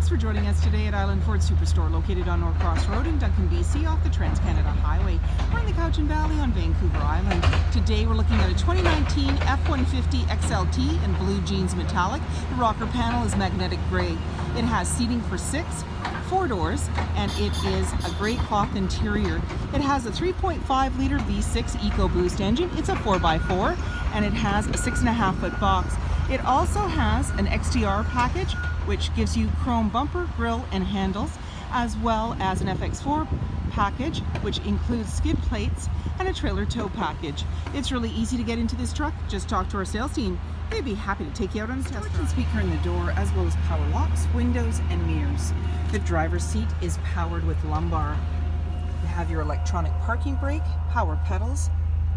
Thanks for joining us today at Island Ford Superstore, located on Norcross Road in Duncan, BC, off the Trans-Canada Highway. We're in the Cowichan Valley on Vancouver Island. Today we're looking at a 2019 F-150 XLT in blue jeans metallic. The rocker panel is magnetic gray. It has seating for 6, 4 doors, and it is a gray cloth interior. It has a 3.5 liter V6 EcoBoost engine. It's a 4x4, and it has a 6.5 foot box. It also has an XTR package, which gives you chrome bumper, grille, and handles, as well as an FX4 package, which includes skid plates and a trailer tow package. It's really easy to get into this truck. Just talk to our sales team. They'd be happy to take you out on a test drive. Speaker in the door, as well as power locks, windows, and mirrors. The driver's seat is powered with lumbar. You have your electronic parking brake, power pedals,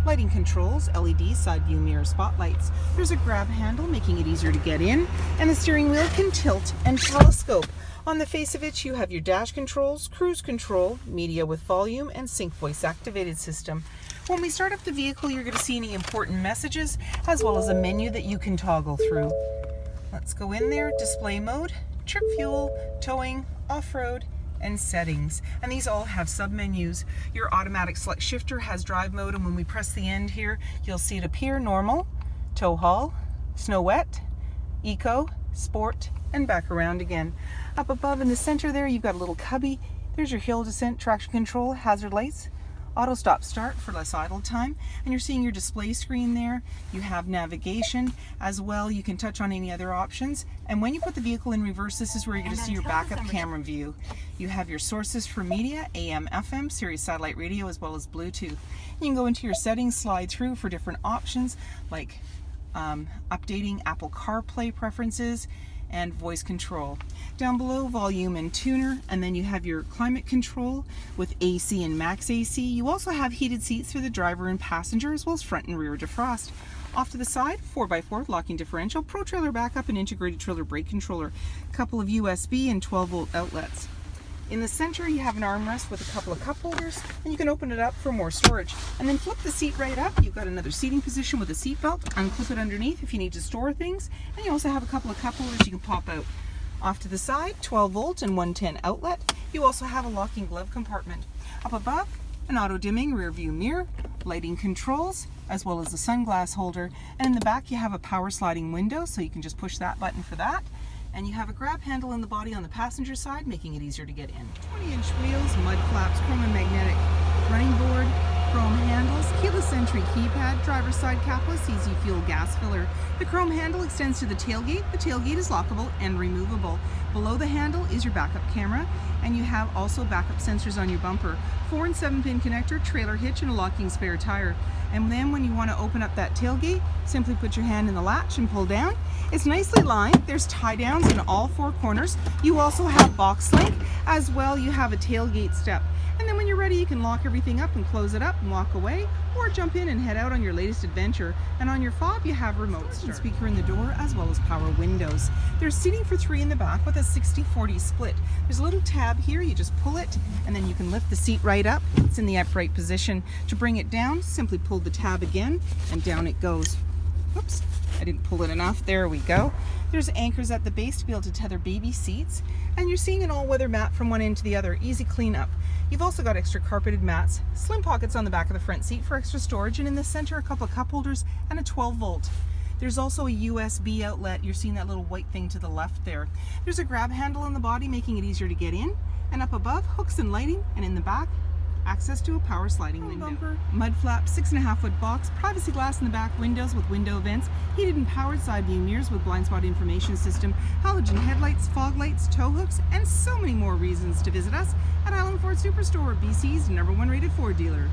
lighting controls, LED side view mirror spotlights. There's a grab handle making it easier to get in, and the steering wheel can tilt and telescope. On the face of it, you have your dash controls, cruise control, media with volume, and sync voice activated system. When we start up the vehicle, you're going to see any important messages, as well as a menu that you can toggle through. Let's go in there, display mode, trip fuel, towing, off-road, and settings, and these all have sub-menus. Your automatic select shifter has drive mode, and when we press the end here, you'll see it appear: normal, tow haul, snow wet, eco, sport, and back around again. Up above in the center there, you've got a little cubby. There's your hill descent, traction control, hazard lights, auto stop start for less idle time, and you're seeing your display screen there. You have navigation as well. You can touch on any other options, and when you put the vehicle in reverse, this is where you're going to see your backup camera view. You have your sources for media, AM, FM, Sirius satellite radio, as well as Bluetooth. You can go into your settings, slide through for different options like updating Apple CarPlay preferences and voice control. Down below, volume and tuner, and then you have your climate control with AC and max AC. You also have heated seats for the driver and passenger, as well as front and rear defrost. Off to the side, 4x4 locking differential, pro trailer backup, and integrated trailer brake controller. A couple of USB and 12-volt outlets. In the center, you have an armrest with a couple of cup holders, and you can open it up for more storage. And then flip the seat right up. You've got another seating position with a seat belt. Unclip it underneath if you need to store things. And you also have a couple of cup holders you can pop out. Off to the side, 12-volt and 110 outlet. You also have a locking glove compartment. Up above, an auto-dimming rear view mirror, lighting controls, as well as a sunglass holder. And in the back, you have a power sliding window, so you can just push that button for that. And you have a grab handle in the body on the passenger side, making it easier to get in. 20-inch wheels, mud flaps, chrome and magnetic running board, chrome handles, keyless entry keypad, driver's side capless, easy fuel gas filler. The chrome handle extends to the tailgate. The tailgate is lockable and removable. Below the handle is your backup camera, and you have also backup sensors on your bumper. 4 and 7-pin connector, trailer hitch, and a locking spare tire. And then when you want to open up that tailgate, simply put your hand in the latch and pull down. It's nicely lined. There's tie downs in all 4 corners. You also have box link, as well you have a tailgate step. And then when you're ready, you can lock everything up and close it up and walk away, or jump in and head out on your latest adventure. And on your fob, you have remote start, speaker in the door, as well as power windows. There's seating for 3 in the back with a 60-40 split. There's a little tab here. You just pull it, and then you can lift the seat right up. It's in the upright position. To bring it down, simply pull the tab again, and down it goes. Whoops, I didn't pull it enough. There we go. There's anchors at the base to be able to tether baby seats, and you're seeing an all-weather mat from one end to the other. Easy cleanup. You've also got extra carpeted mats, slim pockets on the back of the front seat for extra storage, and in the center, a couple of cup holders and a 12-volt. There's also a USB outlet. You're seeing that little white thing to the left there. There's a grab handle in the body, making it easier to get in, and up above, hooks and lighting, and in the back, access to a power sliding window. Bumper, mud flap, 6.5-foot box, privacy glass in the back windows with window vents, heated and powered side view mirrors with blind spot information system, halogen headlights, fog lights, tow hooks, and so many more reasons to visit us at Island Ford Superstore, BC's #1 rated Ford dealer.